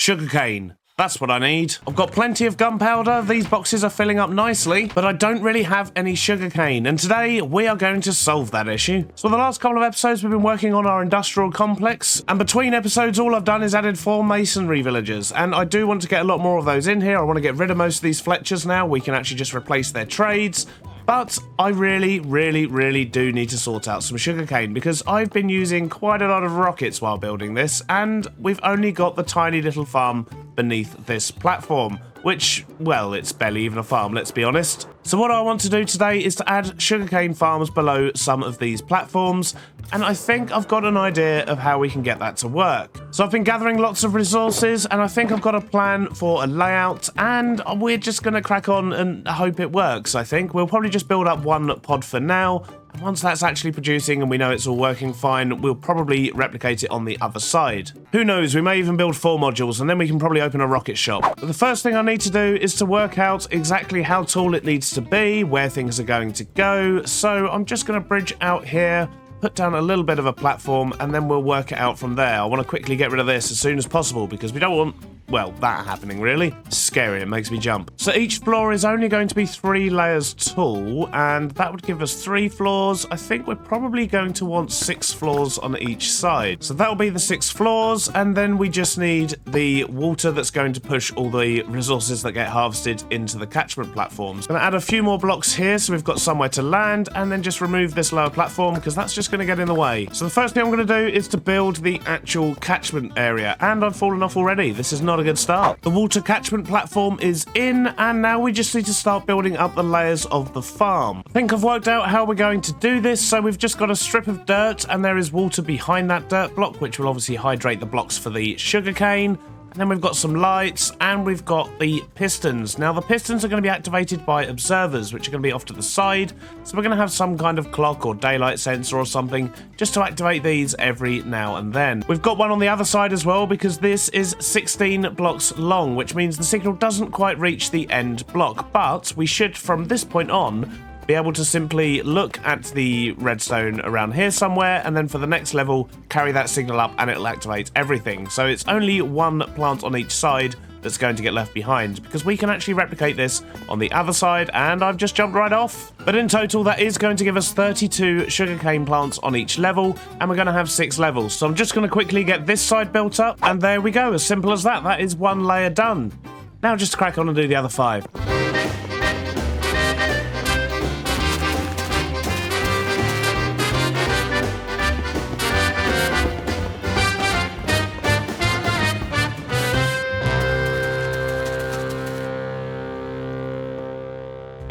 sugarcane. That's what I need. I've got plenty of gunpowder, these boxes are filling up nicely, but I don't really have any sugarcane, and today we are going to solve that issue. So the last couple of episodes we've been working on our industrial complex, and between episodes all I've done is added 4 masonry villagers, and I do want to get a lot more of those in here. I want to get rid of most of these Fletchers now. We can actually just replace their trades. But I really do need to sort out some sugarcane because I've been using quite a lot of rockets while building this, and we've only got the tiny little farm beneath this platform, which, well, it's barely even a farm, let's be honest. So what I want to do today is to add sugarcane farms below some of these platforms, and I think I've got an idea of how we can get that to work. So I've been gathering lots of resources, and I think I've got a plan for a layout, and we're just going to crack on and hope it works, I think. We'll probably just build up one pod for now, and once that's actually producing and we know it's all working fine, we'll probably replicate it on the other side. Who knows, we may even build 4 modules, and then we can probably open a rocket shop. But the first thing I need to do is to work out exactly how tall it needs to be, where things are going to go, so I'm just going to bridge out here, put down a little bit of a platform, and then we'll work it out from there. I want to quickly get rid of this as soon as possible because we don't want, well, that happening really. It's scary, it makes me jump. So each floor is only going to be 3 layers tall, and that would give us 3 floors. I think we're probably going to want 6 floors on each side. So that'll be the 6 floors, and then we just need the water that's going to push all the resources that get harvested into the catchment platforms. I'm gonna add a few more blocks here so we've got somewhere to land, and then just remove this lower platform because that's just going to get in the way. So the first thing I'm going to do is to build the actual catchment area, and I've fallen off already. This is not a good start. The water catchment platform is in, and now we just need to start building up the layers of the farm. I think I've worked out how we're going to do this. So we've just got a strip of dirt, and there is water behind that dirt block, which will obviously hydrate the blocks for the sugarcane. And then we've got some lights, and we've got the pistons. Now, the pistons are going to be activated by observers, which are going to be off to the side. So we're going to have some kind of clock or daylight sensor or something just to activate these every now and then. We've got one on the other side as well because this is 16 blocks long, which means the signal doesn't quite reach the end block. But we should, from this point on, be able to simply look at the redstone around here somewhere, and then for the next level, carry that signal up and it'll activate everything. So it's only 1 plant on each side that's going to get left behind, because we can actually replicate this on the other side, and I've just jumped right off. But in total, that is going to give us 32 sugarcane plants on each level, and we're going to have 6 levels. So I'm just going to quickly get this side built up, and there we go. As simple as that. That is 1 layer done. Now just crack on and do the other 5.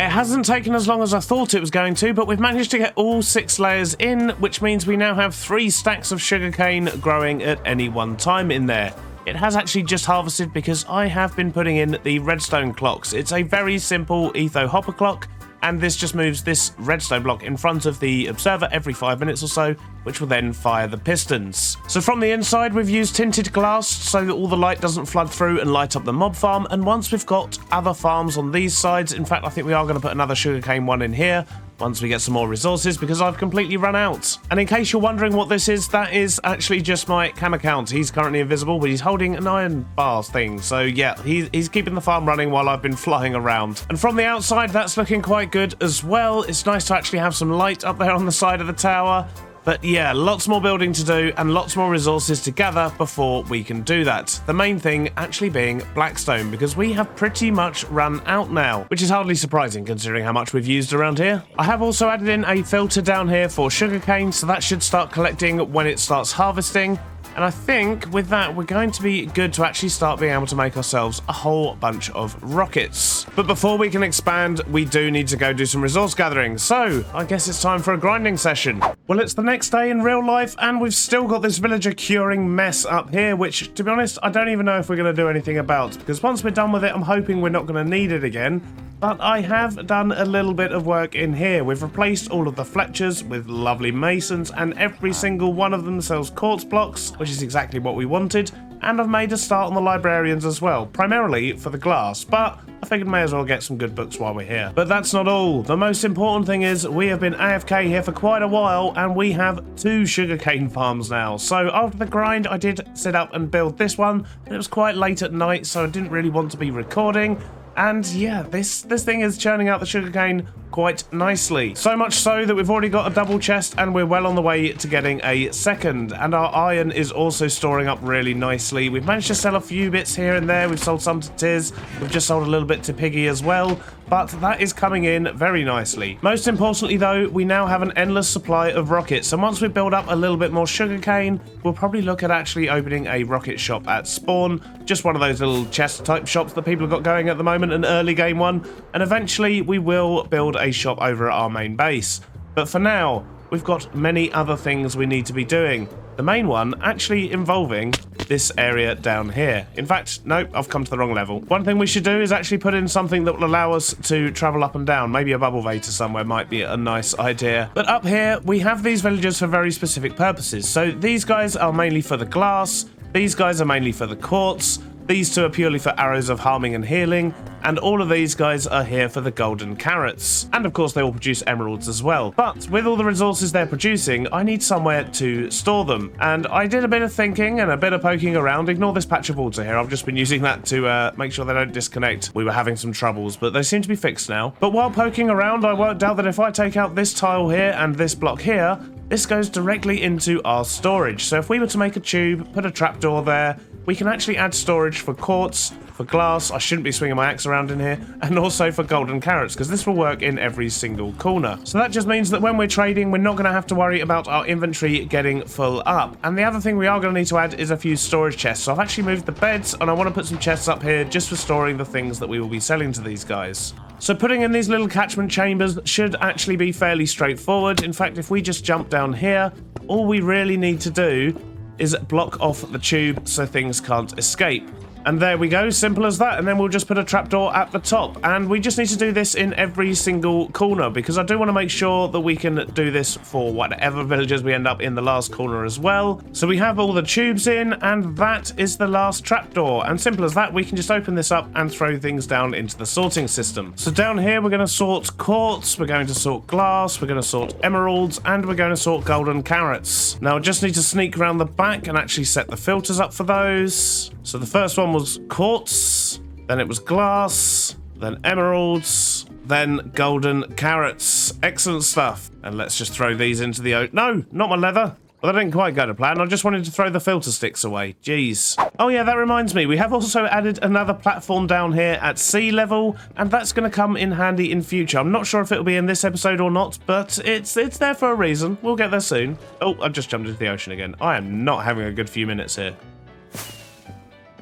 It hasn't taken as long as I thought it was going to, but we've managed to get all 6 layers in, which means we now have 3 stacks of sugarcane growing at any one time in there. It has actually just harvested because I have been putting in the redstone clocks. It's a very simple etho hopper clock, and this just moves this redstone block in front of the observer every 5 minutes or so, which will then fire the pistons. So from the inside, we've used tinted glass so that all the light doesn't flood through and light up the mob farm. And once we've got other farms on these sides, in fact, I think we are going to put another sugarcane one in here once we get some more resources, because I've completely run out. And in case you're wondering what this is, that is actually just my cam account. He's currently invisible, but he's holding an iron bar thing. So yeah, he's keeping the farm running while I've been flying around. And from the outside, that's looking quite good as well. It's nice to actually have some light up there on the side of the tower. But yeah, lots more building to do and lots more resources to gather before we can do that. The main thing actually being blackstone, because we have pretty much run out now, which is hardly surprising considering how much we've used around here. I have also added in a filter down here for sugarcane, so that should start collecting when it starts harvesting. And I think with that, we're going to be good to actually start being able to make ourselves a whole bunch of rockets. But before we can expand, we do need to go do some resource gathering. So I guess it's time for a grinding session. Well, it's the next day in real life, and we've still got this villager curing mess up here, which, to be honest, I don't even know if we're going to do anything about, because once we're done with it, I'm hoping we're not going to need it again. But I have done a little bit of work in here. We've replaced all of the Fletchers with lovely masons, and every single one of them sells quartz blocks, which is exactly what we wanted. and I've made a start on the librarians as well, primarily for the glass, but I figured may as well get some good books while we're here. But that's not all. The most important thing is we have been AFK here for quite a while, and we have 2 sugarcane farms now. So after the grind, I did sit up and build this one, but it was quite late at night, so I didn't really want to be recording. And yeah, this thing is churning out the sugarcane quite nicely. So much so that we've already got a double chest and we're well on the way to getting a second. And our iron is also storing up really nicely. We've managed to sell a few bits here and there. We've sold some to Tiz. We've just sold a little bit to Piggy as well. But that is coming in very nicely. Most importantly though, we now have an endless supply of rockets. And once we build up a little bit more sugarcane, we'll probably look at actually opening a rocket shop at spawn. Just one of those little chest type shops that people have got going at the moment, an early game one. And eventually we will build a shop over at our main base. But for now, we've got many other things we need to be doing. The main one actually involving this area down here. In fact, nope, I've come to the wrong level. One thing we should do is actually put in something that will allow us to travel up and down. Maybe a bubble vator somewhere might be a nice idea. But up here, we have these villagers for very specific purposes. So these guys are mainly for the glass. These guys are mainly for the quartz. These 2 are purely for arrows of harming and healing, and all of these guys are here for the golden carrots. And of course they all produce emeralds as well. But with all the resources they're producing, I need somewhere to store them. And I did a bit of thinking and a bit of poking around. Ignore this patch of water here, I've just been using that to make sure they don't disconnect. We were having some troubles, but they seem to be fixed now. But while poking around, I worked out that if I take out this tile here and this block here, this goes directly into our storage. So if we were to make a tube, put a trapdoor there, we can actually add storage for quartz, for glass, I shouldn't be swinging my axe around in here, and also for golden carrots, because this will work in every single corner. So that just means that when we're trading, we're not going to have to worry about our inventory getting full up. And the other thing we are going to need to add is a few storage chests. So I've actually moved the beds, and I want to put some chests up here just for storing the things that we will be selling to these guys. So putting in these little catchment chambers should actually be fairly straightforward. In fact, if we just jump down here, all we really need to do is block off the tube so things can't escape. And there we go, simple as that. And then we'll just put a trapdoor at the top. And we just need to do this in every single corner, because I do want to make sure that we can do this for whatever villagers we end up in the last corner as well. So we have all the tubes in, and that is the last trapdoor. And simple as that, we can just open this up and throw things down into the sorting system. So down here, we're going to sort quartz, we're going to sort glass, we're going to sort emeralds, and we're going to sort golden carrots. Now I just need to sneak around the back and actually set the filters up for those. So the first one was quartz, then it was glass, then emeralds, then golden carrots. Excellent stuff. And let's just throw these into the... No, not my leather. Well, that didn't quite go to plan. I just wanted to throw the filter sticks away. Jeez. Oh yeah, that reminds me. We have also added another platform down here at sea level, and that's going to come in handy in future. I'm not sure if it'll be in this episode or not, but it's there for a reason. We'll get there soon. Oh, I've just jumped into the ocean again. I am not having a good few minutes here.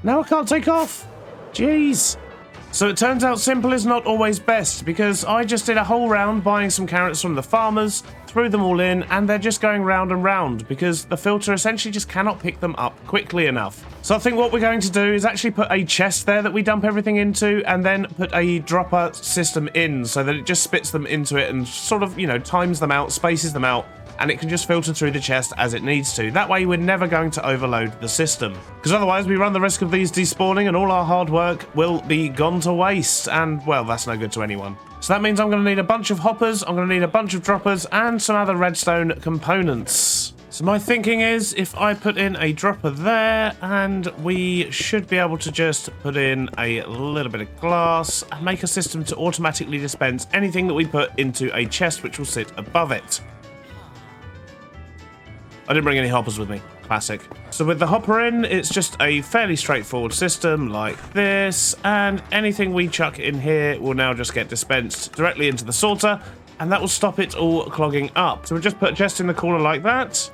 Now I can't take off. Jeez. So it turns out simple is not always best, because I just did a whole round buying some carrots from the farmers, threw them all in, and they're just going round and round because the filter essentially just cannot pick them up quickly enough. So I think what we're going to do is actually put a chest there that we dump everything into, and then put a dropper system in so that it just spits them into it and sort of, you know, times them out, spaces them out, and it can just filter through the chest as it needs to. That way we're never going to overload the system, because otherwise we run the risk of these despawning and all our hard work will be gone to waste, and well, that's no good to anyone. So that means I'm going to need a bunch of hoppers, I'm going to need a bunch of droppers, and some other redstone components. So my thinking is, if I put in a dropper there, and we should be able to just put in a little bit of glass and make a system to automatically dispense anything that we put into a chest which will sit above it. I didn't bring any hoppers with me. Classic. So with the hopper in, it's just a fairly straightforward system like this, and anything we chuck in here will now just get dispensed directly into the sorter, and that will stop it all clogging up. So we'll just put a chest in the corner like that,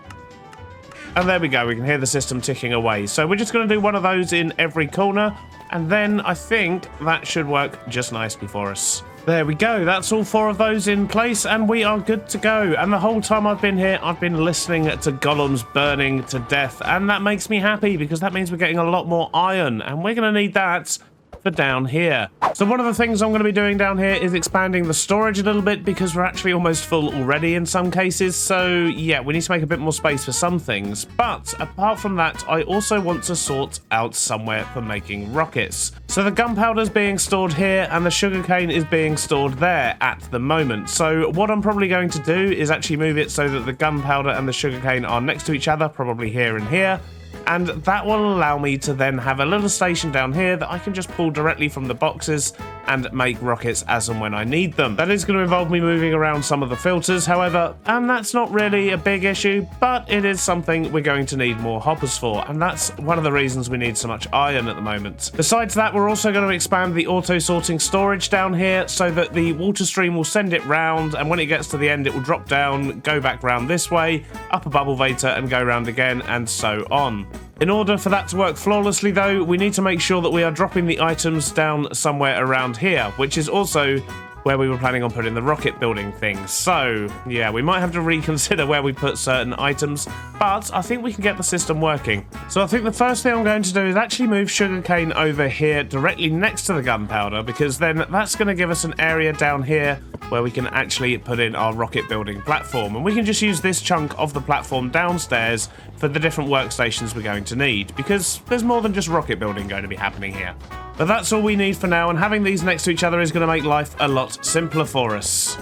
and there we go. We can hear the system ticking away. So we're just going to do one of those in every corner, and then I think that should work just nicely for us. There we go, that's all 4 of those in place, and we are good to go. And the whole time I've been here, I've been listening to golems burning to death, and that makes me happy, because that means we're getting a lot more iron, and we're going to need that for down here. So one of the things I'm going to be doing down here is expanding the storage a little bit because we're actually almost full already in some cases. So yeah, we need to make a bit more space for some things. But apart from that, I also want to sort out somewhere for making rockets. So the gunpowder is being stored here and the sugarcane is being stored there at the moment. So what I'm probably going to do is actually move it so that the gunpowder and the sugarcane are next to each other, probably here and here. And that will allow me to then have a little station down here that I can just pull directly from the boxes and make rockets as and when I need them. That is going to involve me moving around some of the filters, however, and that's not really a big issue, but it is something we're going to need more hoppers for, and that's one of the reasons we need so much iron at the moment. Besides that, we're also going to expand the auto-sorting storage down here so that the water stream will send it round, and when it gets to the end, it will drop down, go back round this way, up a bubble vator, and go round again, and so on. In order for that to work flawlessly though, we need to make sure that we are dropping the items down somewhere around here, which is also where we were planning on putting the rocket building things. So yeah, we might have to reconsider where we put certain items, but I think we can get the system working. So I think the first thing I'm going to do is actually move sugarcane over here directly next to the gunpowder, because then that's going to give us an area down here where we can actually put in our rocket building platform, and we can just use this chunk of the platform downstairs for the different workstations we're going to need, because there's more than just rocket building going to be happening here. But that's all we need for now, and having these next to each other is going to make life a lot simpler for us.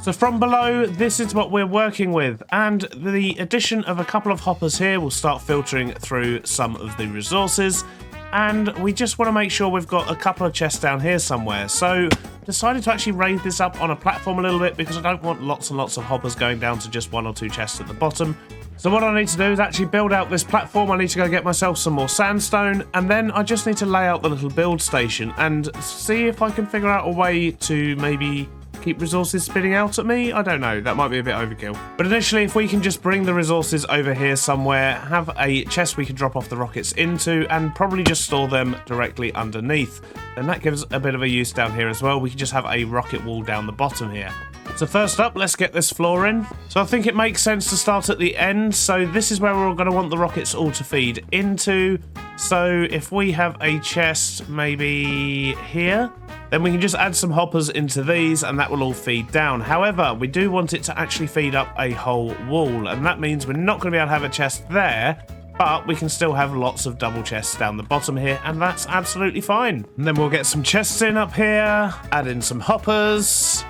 So from below, this is what we're working with, and the addition of a couple of hoppers here will start filtering through some of the resources, and we just want to make sure we've got a couple of chests down here somewhere. So decided to actually raise this up on a platform a little bit because I don't want lots and lots of hoppers going down to just one or two chests at the bottom. So what I need to do is actually build out this platform. I need to go get myself some more sandstone, and then I just need to lay out the little build station and see if I can figure out a way to maybe keep resources spitting out at me. I don't know, that might be a bit overkill. But initially, if we can just bring the resources over here somewhere, have a chest we can drop off the rockets into, and probably just store them directly underneath, then that gives a bit of a use down here as well. We can just have a rocket wall down the bottom here. So first up, let's get this floor in. So I think it makes sense to start at the end. So this is where we're going to want the rockets all to feed into. So if we have a chest maybe here, then we can just add some hoppers into these and that will all feed down. However, we do want it to actually feed up a whole wall, and that means we're not going to be able to have a chest there, but we can still have lots of double chests down the bottom here, and that's absolutely fine. And then we'll get some chests in up here, add in some hoppers,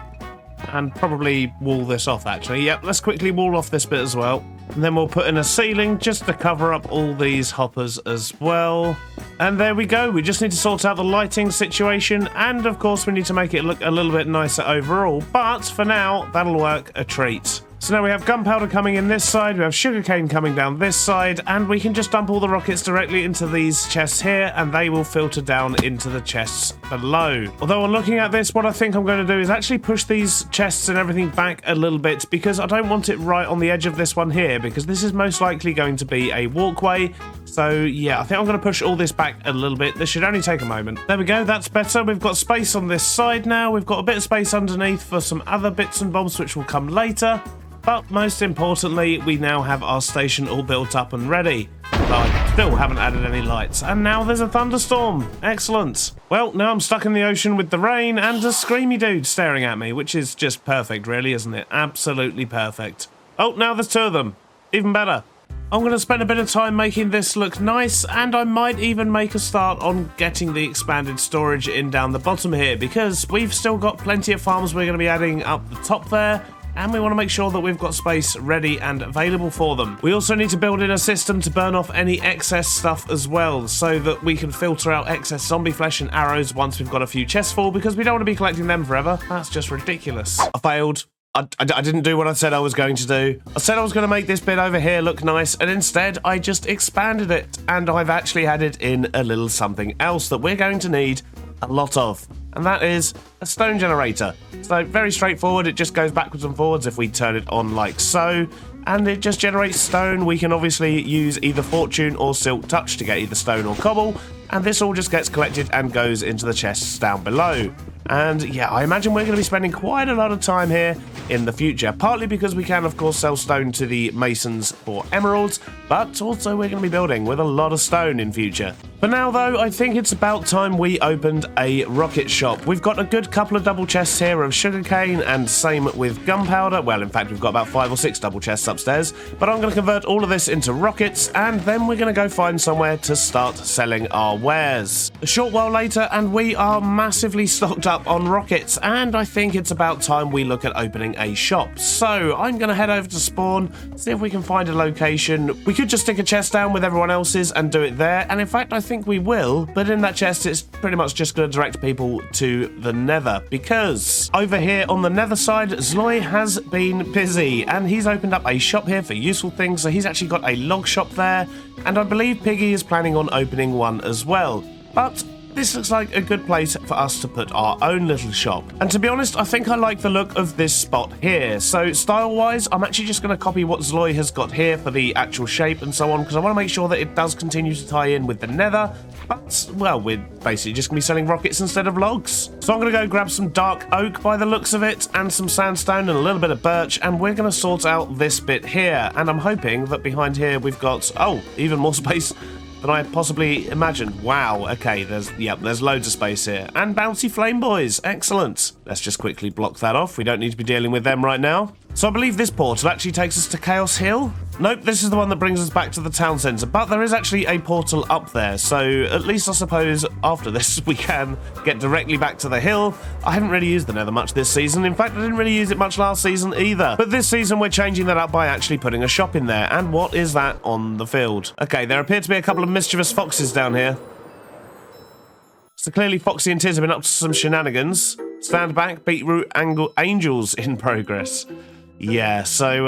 and probably wall this off actually. Yep, let's quickly wall off this bit as well. And then we'll put in a ceiling just to cover up all these hoppers as well. And there we go. We just need to sort out the lighting situation, and of course we need to make it look a little bit nicer overall. But for now, that'll work a treat. So now we have gunpowder coming in this side, we have sugarcane coming down this side, and we can just dump all the rockets directly into these chests here, and they will filter down into the chests below. Although on looking at this, what I think I'm going to do is actually push these chests and everything back a little bit, because I don't want it right on the edge of this one here, because this is most likely going to be a walkway. So yeah, I think I'm going to push all this back a little bit. This should only take a moment. There we go, that's better. We've got space on this side now. We've got a bit of space underneath for some other bits and bobs which will come later. But most importantly, we now have our station all built up and ready. But I still haven't added any lights. And now there's a thunderstorm. Excellent. Well, now I'm stuck in the ocean with the rain and a screamy dude staring at me, which is just perfect, really, isn't it? Absolutely perfect. Oh, now there's two of them. Even better. I'm going to spend a bit of time making this look nice, and I might even make a start on getting the expanded storage in down the bottom here, because we've still got plenty of farms we're going to be adding up the top there. And we want to make sure that we've got space ready and available for them. We also need to build in a system to burn off any excess stuff as well, so that we can filter out excess zombie flesh and arrows once we've got a few chests full, because we don't want to be collecting them forever. That's just ridiculous. I failed. I didn't do what I said I was going to do. I said I was going to make this bit over here look nice, and instead I just expanded it, and I've actually added in a little something else that we're going to need a lot of, and that is a stone generator. So very straightforward, it just goes backwards and forwards if we turn it on like so, and it just generates stone. We can obviously use either fortune or silk touch to get either stone or cobble, and this all just gets collected and goes into the chests down below. And yeah, I imagine we're going to be spending quite a lot of time here in the future, partly because we can of course sell stone to the masons for emeralds, but also we're going to be building with a lot of stone in future. For now though, I think it's about time we opened a rocket shop. We've got a good couple of double chests here of sugarcane and same with gunpowder. Well, in fact, we've got about 5 or 6 double chests upstairs, but I'm going to convert all of this into rockets and then we're going to go find somewhere to start selling our wares. A short while later and we are massively stocked up on rockets, and I think it's about time we look at opening a shop. So I'm going to head over to spawn, see if we can find a location. We could just stick a chest down with everyone else's and do it there, and in fact I think we will, but in that chest it's pretty much just going to direct people to the nether, because over here on the nether side Zloy has been busy and he's opened up a shop here for useful things. So he's actually got a log shop there, and I believe Piggy is planning on opening one as well. But this looks like a good place for us to put our own little shop. And to be honest, I think I like the look of this spot here. So style-wise, I'm actually just going to copy what Zloy has got here for the actual shape and so on, because I want to make sure that it does continue to tie in with the nether. But, well, we're basically just going to be selling rockets instead of logs. So I'm going to go grab some dark oak by the looks of it, and some sandstone and a little bit of birch, and we're going to sort out this bit here. And I'm hoping that behind here we've got, oh, even more space than I possibly imagined. Wow, okay, there's loads of space here. And bouncy flame boys, excellent. Let's just quickly block that off. We don't need to be dealing with them right now. So I believe this portal actually takes us to Chaos Hill. Nope, this is the one that brings us back to the town centre, but there is actually a portal up there, so at least I suppose after this we can get directly back to the hill. I haven't really used the nether much this season. In fact, I didn't really use it much last season either. But this season we're changing that up by actually putting a shop in there. And what is that on the field? Okay, there appear to be a couple of mischievous foxes down here. So clearly Foxy and Tiz have been up to some shenanigans. Stand back, beetroot angels in progress. Yeah, so,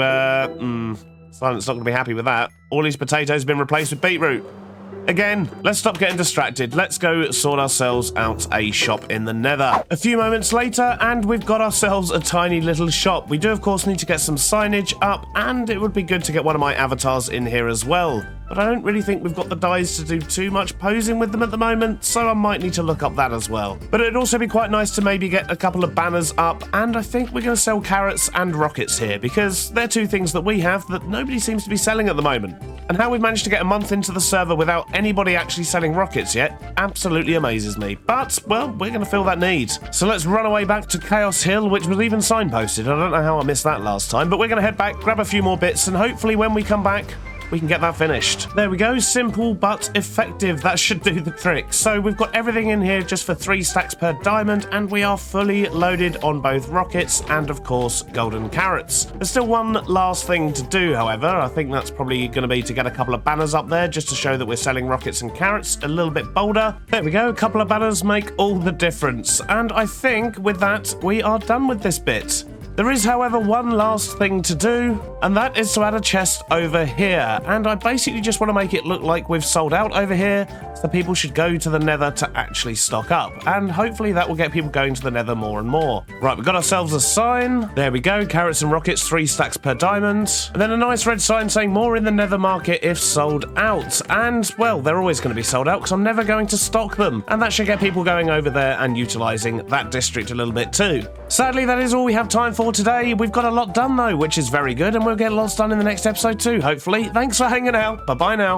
Silent's not going to be happy with that. All these potatoes have been replaced with beetroot. Again, let's stop getting distracted. Let's go sort ourselves out a shop in the nether. A few moments later, and we've got ourselves a tiny little shop. We do, of course, need to get some signage up, and it would be good to get one of my avatars in here as well. But I don't really think we've got the dyes to do too much posing with them at the moment, so I might need to look up that as well. But it'd also be quite nice to maybe get a couple of banners up, and I think we're going to sell carrots and rockets here, because they're two things that we have that nobody seems to be selling at the moment. And how we've managed to get a month into the server without anybody actually selling rockets yet absolutely amazes me. But, well, we're going to fill that need. So let's run away back to Chaos Hill, which was even signposted. I don't know how I missed that last time, but we're going to head back, grab a few more bits, and hopefully when we come back, we can get that finished. There we go, simple but effective. That should do the trick. So we've got everything in here just for 3 stacks per diamond, and we are fully loaded on both rockets and, of course, golden carrots. There's still one last thing to do, however. I think that's probably going to be to get a couple of banners up there just to show that we're selling rockets and carrots a little bit bolder. There we go, a couple of banners make all the difference. And I think with that, we are done with this bit. There is, however, one last thing to do, and that is to add a chest over here. And I basically just want to make it look like we've sold out over here, so people should go to the nether to actually stock up. And hopefully that will get people going to the nether more and more. Right, we've got ourselves a sign. There we go, carrots and rockets, 3 stacks per diamond. And then a nice red sign saying more in the nether market if sold out. And, well, they're always going to be sold out because I'm never going to stock them. And that should get people going over there and utilising that district a little bit too. Sadly, that is all we have time for today. We've got a lot done though, which is very good, and we'll get lots done in the next episode too, hopefully. Thanks for hanging out. Bye-bye now.